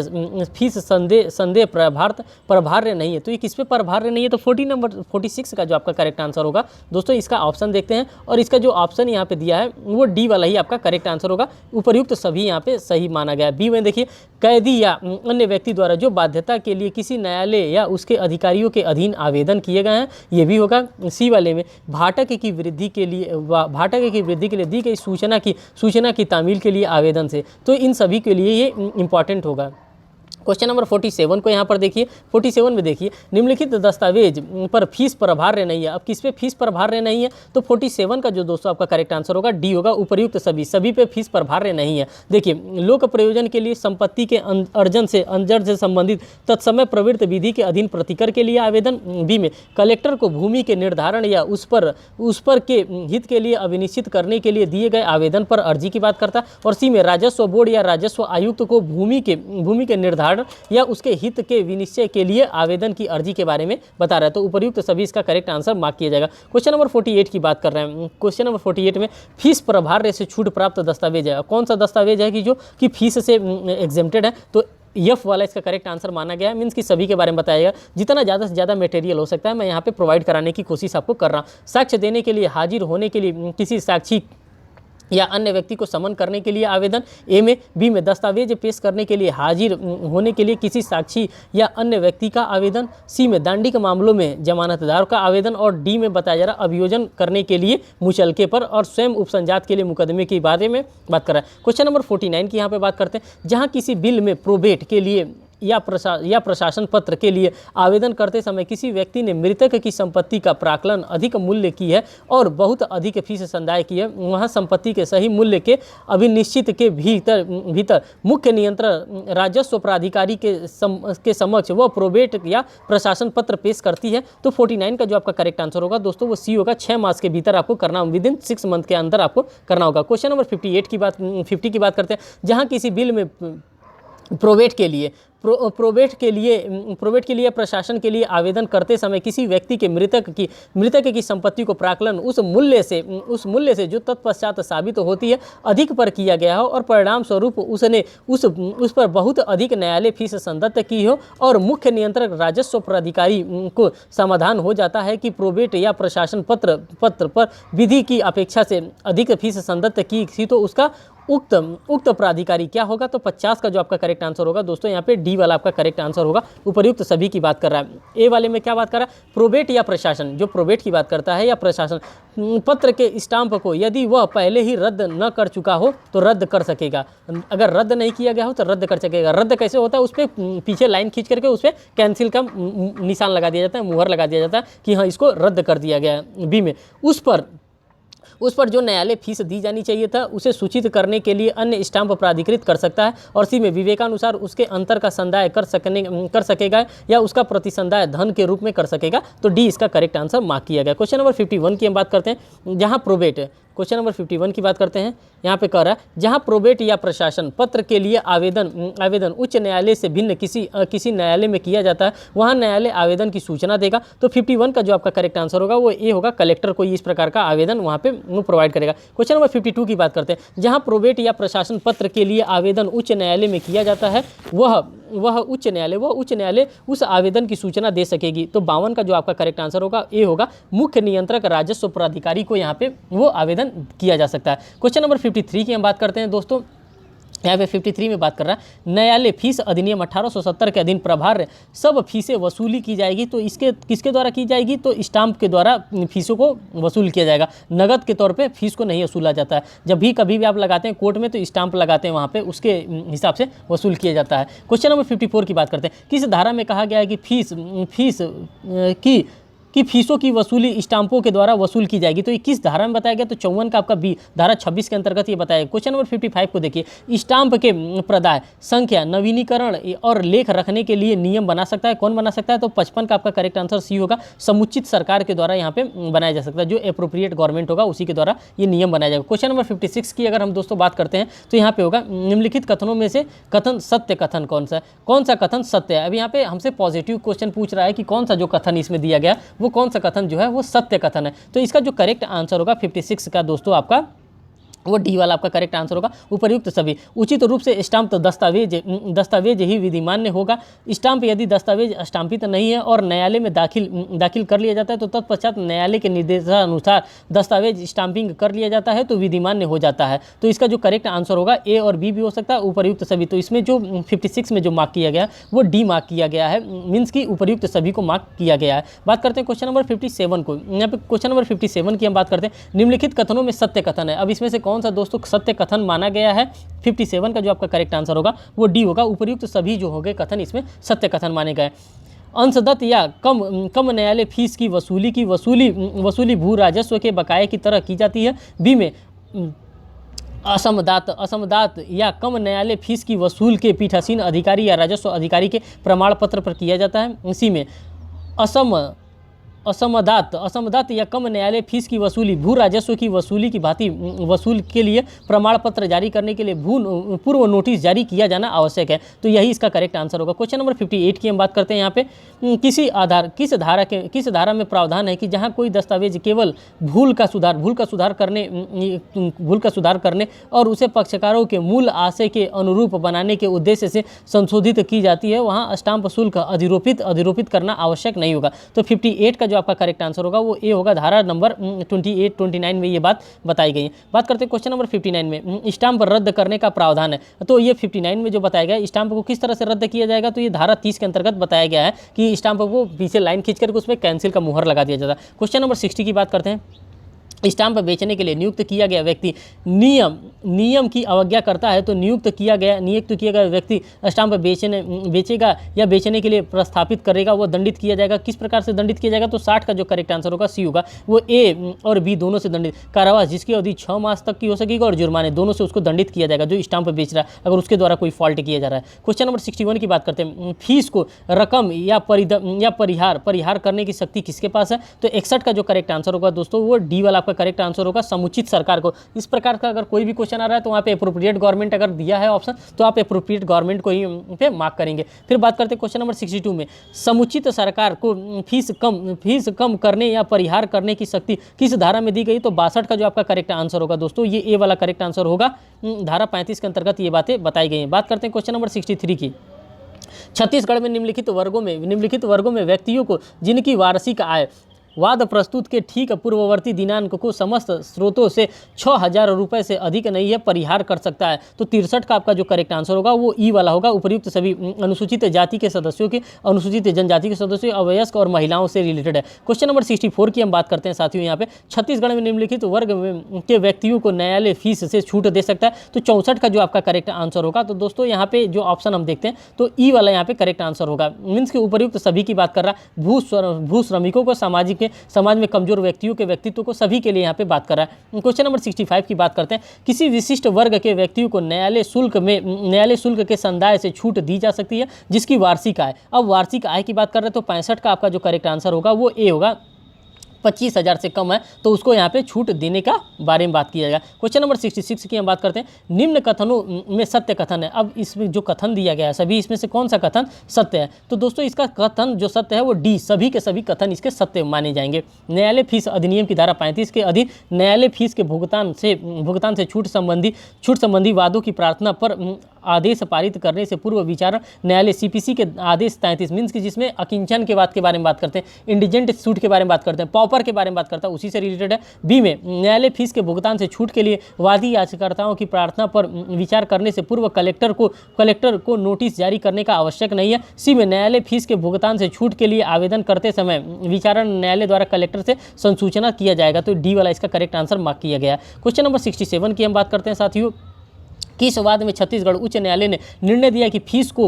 फीस संदेह प्रभार्य नहीं है। तो ये किस पे प्रभार्य नहीं है? तो 46 का जो आपका करेक्ट आंसर होगा दोस्तों इसका ऑप्शन देखते हैं। और इसका जो ऑप्शन यहाँ पे दिया है वो डी वाला ही आपका करेक्ट आंसर होगा। उपर्युक्त सभी यहाँ पे सही माना गया। बी में देखिए कैदी या अन्य व्यक्ति द्वारा जो बाध्यता के लिए किसी न्यायालय या उसके अधिकारियों के अधीन आवेदन किए गए हैं, ये भी होगा। सी वाले में भाटक की वृद्धि के लिए दी गई सूचना की तामील के लिए आवेदन से। तो इन सभी के लिए ये इंपॉर्टेंट होगा। क्वेश्चन नंबर 47 को यहाँ पर देखिए। 47 में देखिए निम्नलिखित दस्तावेज पर फीस प्रभार्य नहीं है। अब किस पे फीस प्रभार्य नहीं है? तो 47 का जो दोस्तों आपका करेक्ट आंसर होगा डी होगा। उपर्युक्त सभी पे फीस प्रभार्य नहीं है। देखिए लोक प्रयोजन के लिए संपत्ति के अर्जन से संबंधित तत्समय प्रवृत्त विधि के अधीन प्रतिकर के लिए आवेदन। बी में कलेक्टर को भूमि के निर्धारण या उस पर के हित के लिए अभिनिश्चित करने के लिए दिए गए आवेदन पर अर्जी की बात करता है। और सी में राजस्व बोर्ड या राजस्व आयुक्त को भूमि के निर्धारण या उसके हित के विनिश्चय के लिए आवेदन की अर्जी के बारे में बता रहा है। तो उपर्युक्त सभी इसका करेक्ट आंसर मार्क किया जाएगा। क्वेश्चन नंबर 48 की बात कर रहे हैं। क्वेश्चन नंबर 48 में फीस प्रभार्य से छूट प्राप्त दस्तावेज है। कौन सा दस्तावेज है कि जो कि फीस से एग्जेम्प्टेड है? तो एफ वाला इसका करेक्ट आंसर माना गया है। मीन्स कि सभी के बारे में बताया गया, जितना ज़्यादा से ज़्यादा मटेरियल हो सकता है मैं यहाँ पे प्रोवाइड कराने की कोशिश आपको कर रहा हूँ। साक्ष्य देने के लिए, हाजिर होने के लिए किसी साक्षी या अन्य व्यक्ति को समन करने के लिए आवेदन, ए में। बी में दस्तावेज पेश करने के लिए, हाजिर होने के लिए किसी साक्षी या अन्य व्यक्ति का आवेदन। सी में दांडिक मामलों में जमानतदार का आवेदन। और डी में बताया जा रहा अभियोजन करने के लिए मुचलके पर और स्वयं उपसंजात के लिए मुकदमे के बारे में बात कर रहा है। क्वेश्चन नंबर 49 की यहाँ पे बात करते हैं। जहाँ किसी बिल में प्रोबेट के लिए या प्रशासन पत्र के लिए आवेदन करते समय किसी व्यक्ति ने मृतक की संपत्ति का प्राक्कलन अधिक मूल्य की है और बहुत अधिक फीस संदाय की है, वहाँ संपत्ति के सही मूल्य के अभिनिश्चित के भीतर मुख्य नियंत्रण राजस्व प्राधिकारी के समक्ष वह प्रोबेट या प्रशासन पत्र पेश करती है। तो 49 का जो आपका करेक्ट आंसर होगा दोस्तों वो सी होगा। 6 मास के भीतर आपको करना, विदिन 6 मंथ के अंदर आपको करना होगा। क्वेश्चन नंबर 50 की बात करते हैं। जहाँ किसी बिल में प्रोबेट के लिए प्रशासन के लिए आवेदन करते समय किसी व्यक्ति के मृतक की संपत्ति को प्राक्कलन उस मूल्य से जो तत्पश्चात साबित होती है अधिक पर किया गया हो और परिणाम स्वरूप उसने उस पर बहुत अधिक न्यायालय फीस संदत्त की हो और मुख्य नियंत्रक राजस्व प्राधिकारी को समाधान हो जाता है कि प्रोबेट या प्रशासन पत्र पर विधि की अपेक्षा से अधिक फीस संदत्त की थी, तो उसका उक्त प्राधिकारी क्या होगा। तो 50 का जो आपका करेक्ट आंसर होगा दोस्तों यहाँ पे डी वाला आपका करेक्ट आंसर होगा। उपर्युक्त सभी की बात कर रहा है। ए वाले में क्या बात कर रहा है, प्रोबेट या प्रशासन, जो प्रोबेट की बात करता है या प्रशासन पत्र के स्टाम्प को यदि वह पहले ही रद्द न कर चुका हो तो रद्द कर सकेगा। अगर रद्द नहीं किया गया हो तो रद्द कर सकेगा। रद्द कैसे होता है, उस पर पीछे लाइन खींच करके उस पर कैंसिल का निशान लगा दिया जाता है, मुहर लगा दिया जाता है कि हाँ इसको रद्द कर दिया गया है। बी में उस पर जो न्यायालय फीस दी जानी चाहिए था उसे सूचित करने के लिए अन्य स्टाम्प प्राधिकृत कर सकता है। और सी में विवेकानुसार उसके अंतर का संदाय कर सकेगा या उसका प्रतिसंदाय धन के रूप में कर सकेगा। तो डी इसका करेक्ट आंसर मार्क किया गया। क्वेश्चन नंबर 51 की हम बात करते हैं। जहां प्रोबेट, क्वेश्चन नंबर 51 की बात करते हैं। यहाँ पे कह रहा है जहाँ प्रोबेट या प्रशासन पत्र के लिए आवेदन उच्च न्यायालय से भिन्न किसी न्यायालय में किया जाता है, वहाँ न्यायालय आवेदन की सूचना देगा। तो 51 का जो आपका करेक्ट आंसर होगा वो ए होगा। कलेक्टर को इस प्रकार का आवेदन वहाँ पे प्रोवाइड करेगा। क्वेश्चन नंबर 52 की बात करते हैं। जहाँ प्रोबेट या प्रशासन पत्र के लिए आवेदन उच्च न्यायालय में किया जाता है वह उच्च न्यायालय उस आवेदन की सूचना दे सकेगी। तो 52 का जो आपका करेक्ट आंसर होगा ए होगा। मुख्य नियंत्रक राजस्व प्राधिकारी को यहाँ पे वो आवेदन किया जा सकता है। क्वेश्चन नंबर 53 की हम बात करते हैं दोस्तों। यहाँ पे 53 में बात कर रहा है न्यायालय फीस अधिनियम 1870 के अधीन प्रभार सब फीसें वसूली की जाएगी। तो इसके किसके द्वारा की जाएगी, तो स्टाम्प के द्वारा फीसों को वसूल किया जाएगा। नगद के तौर पे फीस को नहीं वसूला जाता है। जब भी कभी भी आप लगाते हैं कोर्ट में तो स्टाम्प लगाते हैं, वहाँ पे उसके हिसाब से वसूल किया जाता है। क्वेश्चन नंबर 54 की बात करते हैं। किस धारा में कहा गया है कि कि फीसों की वसूली स्टाम्पों के द्वारा वसूल की जाएगी। तो ये किस धारा में बताया गया, तो 54 का आपका बी, धारा 26 के अंतर्गत ये बताया। क्वेश्चन नंबर 55 को देखिए। स्टाम्प के प्रदाय, संख्या, नवीनीकरण और लेख रखने के लिए नियम बना सकता है। कौन बना सकता है, तो 55 का आपका करेक्ट आंसर सी होगा। समुचित सरकार के द्वारा यहाँ पे बनाया जा सकता है, जो एप्रोप्रिएट गवर्नमेंट होगा उसी के द्वारा ये नियम बनाया जाएगा। क्वेश्चन नंबर 56 की अगर हम दोस्तों बात करते हैं तो यहाँ पे होगा निम्नलिखित कथनों में से कथन सत्य कथन कौन सा कथन सत्य है। अब यहाँ पे हमसे पॉजिटिव क्वेश्चन पूछ रहा है कि कौन सा जो कथन इसमें दिया गया वो कौन सा कथन जो है वो सत्य कथन है। तो इसका जो करेक्ट आंसर होगा 56 का दोस्तों आपका वो डी वाला आपका करेक्ट आंसर होगा। उपर्युक्त सभी उचित रूप से स्टाम्प दस्तावेज ही विधिमान्य होगा। स्टाम्प यदि दस्तावेज स्टाम्पित नहीं है और न्यायालय में दाखिल कर लिया जाता है तो तत्पश्चात न्यायालय के निर्देशानुसार दस्तावेज स्टाम्पिंग कर लिया जाता है तो विधिमान्य हो जाता है। तो इसका जो करेक्ट आंसर होगा ए और बी भी हो सकता है। उपर्युक्त सभी, तो इसमें जो 56 में जो मार्क किया गया वो डी मार्क किया गया है, मीन्स की उपर्युक्त सभी को मार्क किया गया है। बात करते हैं क्वेश्चन नंबर 57 को। यहाँ पे क्वेश्चन नंबर 57 की हम बात करते हैं। निम्नलिखित कथनों में सत्य कथन है। अब इसमें से कौन सा दोस्तों सत्य कथन माना गया है। 57 का जो आपका करेक्ट आंसर होगा वो डी होगा। उपर्युक्त सभी जो होंगे कथन इसमें सत्य कथन माने गए। अंशदत्त या कम न्यायालय फीस की वसूली भू राजस्व के बकाये की तरह की जाती है। बी में असमदात या कम न्यायालय फीस की वसूल के पीठासीन अधिकारी या राजस्व अधिकारी के प्रमाण पत्र पर किया जाता है। सी में असमदात या कम न्यायालय फीस की वसूली, भू राजस्व की वसूली की भांति वसूल के लिए प्रमाण पत्र जारी करने के लिए पूर्व नोटिस जारी किया जाना आवश्यक है। तो यही इसका करेक्ट आंसर होगा। क्वेश्चन नंबर 58 की हम बात करते हैं। यहाँ पे किस धारा में प्रावधान है कि जहाँ कोई दस्तावेज केवल भूल का सुधार करने और उसे पक्षकारों के मूल आशय के अनुरूप बनाने के उद्देश्य से संशोधित की जाती है, वहाँ स्टाम्प शुल्क अधिरोपित करना आवश्यक नहीं होगा। तो 58 का जो आपका करेक्ट आंसर होगा वो ए होगा। धारा नंबर 28-29 में ये बात बताई गई है। बात करते हैं क्वेश्चन नंबर 59 में, स्टाम्प रद्द करने का प्रावधान है। तो ये 59 में जो बताया गया स्टाम्प को किस तरह से रद्द किया जाएगा, तो ये धारा 30 के अंतर्गत बताया गया है कि स्टाम्प को पीछे लाइन खींच करके उसमें कैंसिल का मुहर लगा दिया जाता है। क्वेश्चन नंबर 60 की बात करते हैं। स्टाम्प बेचने के लिए नियुक्त किया गया व्यक्ति नियम की अवज्ञा करता है तो नियुक्त किया गया व्यक्ति स्टाम्प बेचेगा या बेचने के लिए प्रस्थापित करेगा, वो दंडित किया जाएगा। किस प्रकार से दंडित किया जाएगा, तो 60 का जो करेक्ट आंसर होगा सी होगा। वो ए और बी दोनों से दंडित, कारावास जिसकी अवधि 6 मास तक की हो सकेगी और जुर्माने दोनों से उसको दंडित किया जाएगा जो स्टाम्प बेच रहा है, अगर उसके द्वारा कोई फॉल्ट किया जा रहा है। क्वेश्चन नंबर 61 की बात करते हैं। फीस को रकम या परिहार करने की शक्ति किसके पास है, तो 61 का जो करेक्ट आंसर होगा दोस्तों वो डी वाला आपका करेक्ट आंसर होगा, समुचित सरकार को। इस प्रकार का अगर कोई भी क्वेश्चन आ रहा है तो वहाँ पे अप्रोप्रिएट गवर्नमेंट अगर दिया है ऑप्शन तो आप अप्रोप्रिएट गवर्नमेंट को ही पे मार्क करेंगे। फिर बात करते हैं क्वेश्चन नंबर 62 में, समुचित सरकार को फीस कम करने या परिहार करने की शक्ति किस धारा में दी गई, तो 62 का जो आपका करेक्ट आंसर होगा दोस्तों ये ए वाला करेक्ट आंसर होगा। धारा 35 के अंतर्गत ये बातें बताई गई हैं। बात करते हैं क्वेश्चन नंबर 63 की। छत्तीसगढ़ में निम्नलिखित वर्गों में व्यक्तियों को जिनकी वार्षिक आय वाद प्रस्तुत के ठीक पूर्ववर्ती दिनांक को समस्त स्रोतों से 6,000 रुपये से अधिक नहीं है परिहार कर सकता है, तो 63 का आपका जो करेक्ट आंसर होगा वो ई वाला होगा। उपर्युक्त सभी अनुसूचित जाति के सदस्यों के, अनुसूचित जनजाति के सदस्यों, अवयस्क और महिलाओं से रिलेटेड है। क्वेश्चन नंबर 64 की हम बात करते हैं साथियों। यहाँ पे छत्तीसगढ़ में निम्नलिखित वर्ग के व्यक्तियों को न्यायालय फीस से छूट दे सकता है, तो 64 का जो आपका करेक्ट आंसर होगा। तो दोस्तों यहाँ पे जो ऑप्शन हम देखते हैं तो ई वाला यहाँ पे करेक्ट आंसर होगा। मीन्स के उपर्युक्त सभी की बात कर रहा है, भू श्रमिकों को, समाज में कमजोर व्यक्तियों के व्यक्तित्व को, सभी के लिए यहाँ पे बात कर रहा है। क्वेश्चन नंबर 65 की बात करते हैं। किसी विशिष्ट वर्ग के व्यक्तियों को न्यायालय शुल्क के संदाय से छूट दी जा सकती है जिसकी वार्षिक आय, अब वार्षिक आय की बात कर रहे हैं तो 65 का आपका जो करेक्ट आंसर होगा वो ए होगा। 25,000 से कम है तो उसको यहाँ पे छूट देने का बारे में बात किया जाएगा। क्वेश्चन नंबर 66 की हम बात करते हैं। निम्न कथनों में सत्य कथन है, अब इसमें जो कथन दिया गया है सभी इसमें से कौन सा कथन सत्य है, तो दोस्तों इसका कथन जो सत्य है वो डी, सभी के सभी कथन इसके सत्य माने जाएंगे। न्यायालय फीस अधिनियम की धारा 35 के अधीन न्यायालय फीस के भुगतान से छूट संबंधी वादों की प्रार्थना पर आदेश पारित करने से पूर्व विचारण न्यायालय CPC के आदेश 33 मीन्स की जिसमें अकिंचन के बात के बारे में बात करते हैं, इंडिजेंट सूट के बारे में बात करते हैं, पॉपर के बारे में बात करता है, उसी से रिलेटेड है। बी में न्यायालय फीस के भुगतान से छूट के लिए वादी याचिकाकर्ताओं की प्रार्थना पर विचार करने से पूर्व कलेक्टर को नोटिस जारी करने का आवश्यक नहीं है। सी में न्यायालय फीस के भुगतान से छूट के लिए आवेदन करते समय विचारण न्यायालय द्वारा कलेक्टर से संसूचना किया जाएगा, तो डी वाला इसका करेक्ट आंसर मार्क किया गया है। क्वेश्चन नंबर 67 की हम बात करते हैं साथियों। किस वाद में छत्तीसगढ़ उच्च न्यायालय ने निर्णय दिया कि फीस को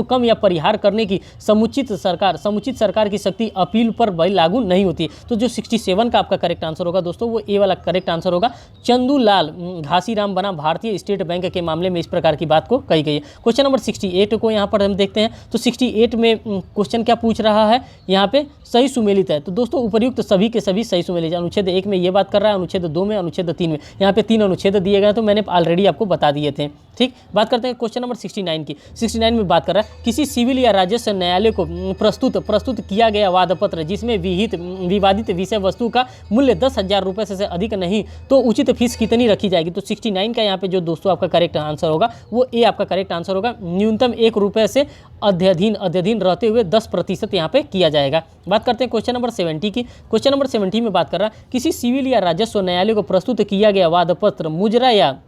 कम या परिहार करने की समुचित सरकार की शक्ति अपील पर लागू नहीं होती, तो जो 67 का आपका करेक्ट आंसर होगा दोस्तों वो ए वाला करेक्ट आंसर होगा। चंदूलाल घासीराम बना भारतीय स्टेट बैंक के मामले में इस प्रकार की बात को कही गई है। क्वेश्चन नंबर 68 को यहाँ पर हम देखते हैं, तो 68 में क्वेश्चन क्या पूछ रहा है, यहाँ पे सही सुमेलित है, तो दोस्तों उपर्युक्त सभी के सभी सही सुमेलित। अनुच्छेद 1 में ये बात कर रहा है, अनुच्छेद 2 में, अनुच्छेद 3 में, यहाँ पे 3 अनुच्छेद दिए गए तो मैंने ऑलरेडी आपको बता दिए थे। ठीक, बात करते हैं क्वेश्चन नंबर 69 की। 69 में बात कर रहा है किसी सिविल या राजस्व न्यायालय को प्रस्तुत किया गया वादपत्र जिसमें विवादित विषय वस्तु का मूल्य 10,000 रुपये से अधिक नहीं तो उचित फीस कितनी रखी जाएगी, तो 69 का यहाँ पे जो दोस्तों आपका करेक्ट आंसर होगा वो ए आपका करेक्ट आंसर होगा। न्यूनतम 1 रुपये से अध्ययन रहते हुए 10% यहाँ पे किया जाएगा। बात करते हैं क्वेश्चन नंबर 70 की। क्वेश्चन नंबर 70 में बात कर रहा है किसी सिविल या राजस्व न्यायालय को प्रस्तुत किया गया वादपत्र मुजरा या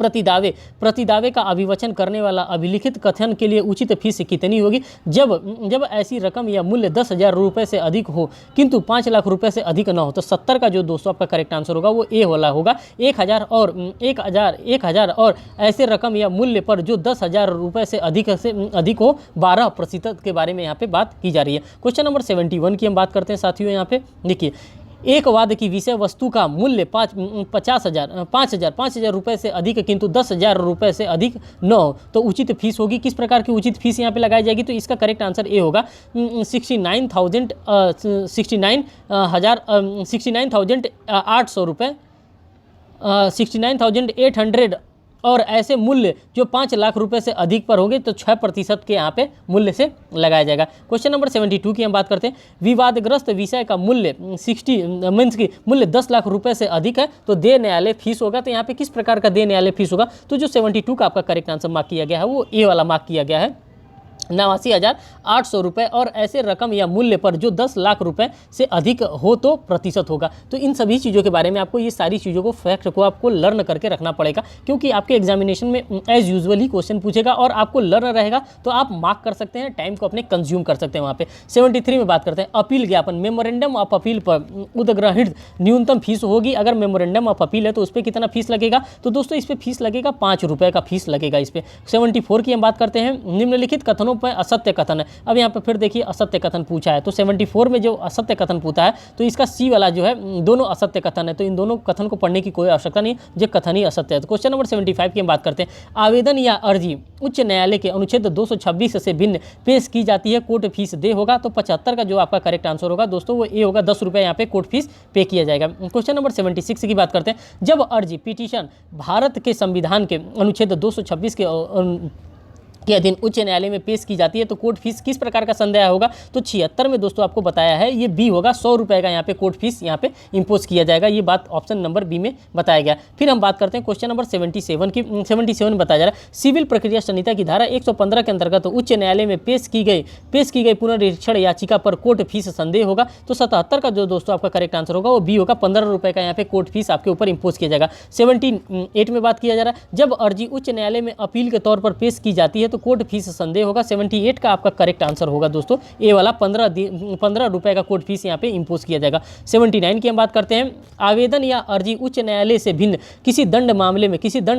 प्रतिदावे का अभिवचन करने वाला अभिलिखित कथन के लिए उचित फीस कितनी होगी जब ऐसी रकम या मूल्य 10,000 रुपये से अधिक हो किंतु 5 लाख रुपए से अधिक न हो, तो 70 का जो दोस्तों आपका करेक्ट आंसर होगा वो ए वाला होगा। 1,000 और ऐसे रकम या मूल्य पर जो 10,000 रुपये से अधिक हो 12% के बारे में यहाँ पे बात की जा रही है। क्वेश्चन नंबर 71 की हम बात करते हैं साथियों। यहाँ पे देखिए एक वाद की विषय वस्तु का मूल्य 5,000 रुपये से अधिक किंतु 10,000 रुपये से अधिक न हो तो उचित फीस होगी। किस प्रकार की उचित फीस यहाँ पे लगाई जाएगी? तो इसका करेक्ट आंसर ए होगा 69,800 रुपये, 69,800 और ऐसे मूल्य जो 5 लाख रुपए से अधिक पर होंगे तो 6% के यहाँ पे मूल्य से लगाया जाएगा। क्वेश्चन नंबर 72 की हम बात करते हैं। विवादग्रस्त विषय का मूल्य 10 लाख रुपए से अधिक है तो देय न्यायालय फीस होगा। तो यहाँ पे किस प्रकार का देय न्यायालय फीस होगा? तो जो 72 का आपका करेक्ट आंसर मार्क किया गया है वो ए वाला मार्क किया गया है, 89,800 रुपये और ऐसे रकम या मूल्य पर जो 10 लाख रुपए से अधिक हो तो प्रतिशत होगा। तो इन सभी चीज़ों के बारे में आपको ये सारी चीज़ों को फैक्ट को आपको लर्न करके रखना पड़ेगा, क्योंकि आपके एग्जामिनेशन में एज यूजुअल ही क्वेश्चन पूछेगा और आपको लर्न रहेगा तो आप मार्क कर सकते हैं, टाइम को अपने कंज्यूम कर सकते हैं वहाँ पे। 73 में बात करते हैं अपील ज्ञापन, मेमोरेंडम ऑफ अपील पर उद्ग्रहित न्यूनतम फीस होगी। अगर मेमोरेंडम ऑफ अपील है तो उस पर कितना फीस लगेगा? तो दोस्तों इस पर फीस लगेगा 5 रुपये का फीस लगेगा इस पर। 74 की हम बात करते हैं। निम्नलिखित कथनों पर असत्य कथन है। अब यहाँ पे फिर देखिए असत्य कथन पूछा है, तो 74 में जो असत्य कथन पूछा है तो इसका सी वाला जो है दोनों असत्य कथन है, तो इन दोनों कथन को पढ़ने की कोई आवश्यकता नहीं, जो कथन ही असत्य है। तो क्वेश्चन नंबर 75 की हम बात करते हैं। आवेदन या अर्जी उच्च न्यायालय के अनुच्छेद 226 से भिन्न पेश की जाती है, कोर्ट फीस दे होगा। तो 75 का जो आपका करेक्ट आंसर होगा दोस्तों वो ए होगा, 10 रुपये यहाँ पे कोर्ट फीस पे किया जाएगा। क्वेश्चन नंबर 76 की बात करते हैं। जब अर्जी पिटीशन भारत के संविधान के अनुच्छेद 226 के अधीन उच्च न्यायालय में पेश की जाती है तो कोर्ट फीस किस प्रकार का संदेह होगा? तो 76 में दोस्तों आपको बताया है ये बी होगा, 100 रुपये का यहाँ पे कोर्ट फीस यहाँ पे इंपोज किया जाएगा। ये बात ऑप्शन नंबर बी में बताया गया। फिर हम बात करते हैं क्वेश्चन नंबर 77 की। 77 में बताया जा रहा है सिविल प्रक्रिया संहिता की धारा 115 के अंतर्गत उच्च न्यायालय में पेश की गई पुनरीक्षण याचिका पर कोर्ट फीस संदेह होगा। तो 77 का जो दोस्तों आपका करेक्ट आंसर होगा वो बी होगा, 15 रुपये का यहाँ पे कोर्ट फीस आपके ऊपर इंपोज किया जाएगा। 78 में बात किया जा रहा है जब अर्जी उच्च न्यायालय में अपील के तौर पर पेश की जाती है तो कोर्ट फीस संदेह होगा। 78 का आपका करेक्ट आंसर होगा दोस्तों ए वाला, 15 रुपए का कोर्ट फीस यहाँ पे इंपोज किया जाएगा। 79 की हम बात करते हैं। आवेदन या अर्जी उच्च न्यायालय से भिन्न किसी दंड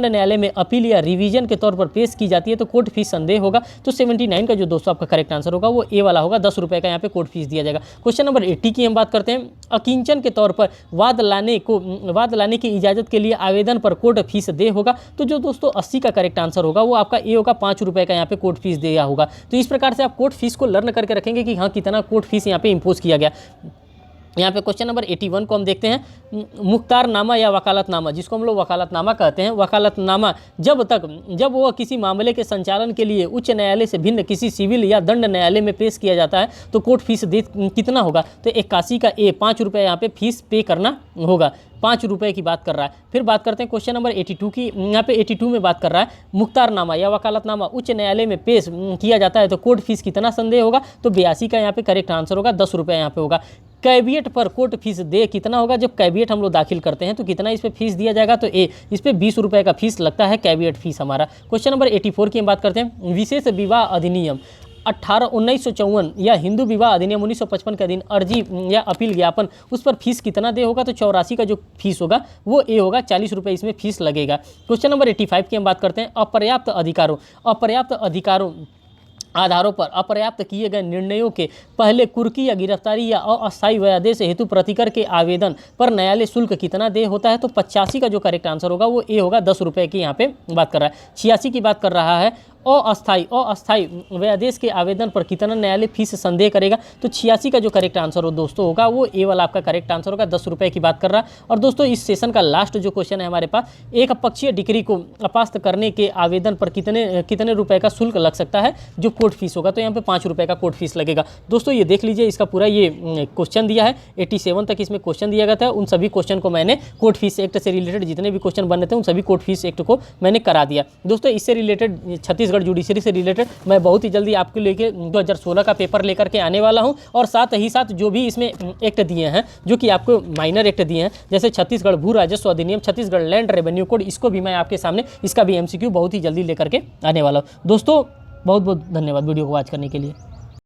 न्यायालय में अपील या रिवीजन के तौर पर पेश की जाती है तो कोर्ट फीस संदेह होगा। तो 79 का जो दोस्तों आपका करेक्ट आंसर होगा वो ए वाला होगा, 10 रुपए का यहाँ पे कोर्ट फीस दिया जाएगा। क्वेश्चन नंबर 80 की हम बात करते हैं। अकिंचन के तौर पर वाद लाने की इजाजत के लिए आवेदन पर कोर्ट फीस दे होगा। तो जो दोस्तों 80 का करेक्ट आंसर होगा वो आपका ए होगा, 5 रुपए का यहाँ पे कोर्ट फीस दिया होगा। तो इस प्रकार से आप कोर्ट फीस को लर्न करके रखेंगे कि हाँ कितना कोर्ट फीस यहाँ पे इंपोज किया गया। यहाँ पे क्वेश्चन नंबर 81 को हम देखते हैं। मुख्तारनामा या वकालतनामा, जिसको हम लोग वकालतनामा कहते हैं, वकालतनामा जब वो किसी मामले के संचालन के लिए उच्च न्यायालय से भिन्न किसी सिविल या दंड न्यायालय में पेश किया जाता है तो कोर्ट फीस कितना होगा? तो 81 का ए, 5 रुपये यहाँ पे फीस पे करना होगा, 5 रुपये की बात कर रहा है। फिर बात करते हैं क्वेश्चन नंबर 82 की। यहाँ पे 82 में बात कर रहा है मुख्तारनामा या वकालतनामा उच्च न्यायालय में पेश किया जाता है तो कोर्ट फीस कितना संदेह होगा? तो 82 का यहाँ पे करेक्ट आंसर होगा, 10 रुपये यहाँ पे होगा। कैविएट पर कोर्ट फीस दे कितना होगा? जब कैविएट हम लोग दाखिल करते हैं तो कितना इस पर फीस दिया जाएगा? तो ए, इस पर 20 रुपये का फीस लगता है कैविएट फीस हमारा। क्वेश्चन नंबर 84 की हम बात करते हैं। विशेष विवाह अधिनियम 1954 या हिंदू विवाह अधिनियम 1955 के अधीन अर्जी या अपील ज्ञापन उस पर फीस कितना दे होगा? तो 84 का जो फीस होगा वो ए होगा, 40 रुपये इसमें फीस लगेगा। क्वेश्चन नंबर 85 की हम बात करते हैं। अपर्याप्त अधिकारों आधारों पर अपर्याप्त किए गए निर्णयों के पहले कुर्की या गिरफ्तारी या अस्थायी व्यादेश हेतु प्रतिकर के आवेदन पर न्यायालय शुल्क कितना दे होता है? तो 85 का जो करेक्ट आंसर होगा वो ए होगा, 10 रुपये की यहाँ पे बात कर रहा है। 86 की बात कर रहा है अस्थायी व्यादेश के आवेदन पर कितना न्यायालय फीस संदेह करेगा? तो 86 का जो करेक्ट आंसर हो दोस्तों होगा वो ए वाला आपका करेक्ट आंसर होगा, 10 रुपये की बात कर रहा है। और दोस्तों इस सेशन का लास्ट जो क्वेश्चन है हमारे पास, एक पक्षीय डिग्री को अपास्त करने के आवेदन पर कितने रुपए का शुल्क लग सकता है जो कोर्ट फीस होगा? तो यहाँ पे 5 रुपये का कोर्ट फीस लगेगा। दोस्तों ये देख लीजिए, इसका पूरा ये क्वेश्चन दिया है, 87 तक इसमें क्वेश्चन दिया गया था। उन सभी क्वेश्चन को मैंने कोर्ट फीस एक्ट से रिलेटेड जितने भी क्वेश्चन बने थे उन सभी कोर्ट फीस एक्ट को मैंने करा दिया। दोस्तों इससे रिलेटेड छत्तीसगढ़ जुडिशरी से रिलेटेड मैं बहुत ही जल्दी आपके लेके 2016 का पेपर लेकर के आने वाला हूं। और साथ ही साथ जो भी इसमें एक्ट दिए हैं, जो कि आपको माइनर एक्ट दिए हैं, जैसे छत्तीसगढ़ भू राजस्व अधिनियम, छत्तीसगढ़ लैंड रेवेन्यू कोड, इसको भी मैं आपके सामने इसका भी MCQ बहुत ही जल्दी लेकर के आने वाला हूं। दोस्तों बहुत बहुत धन्यवाद वीडियो को वॉच करने के लिए।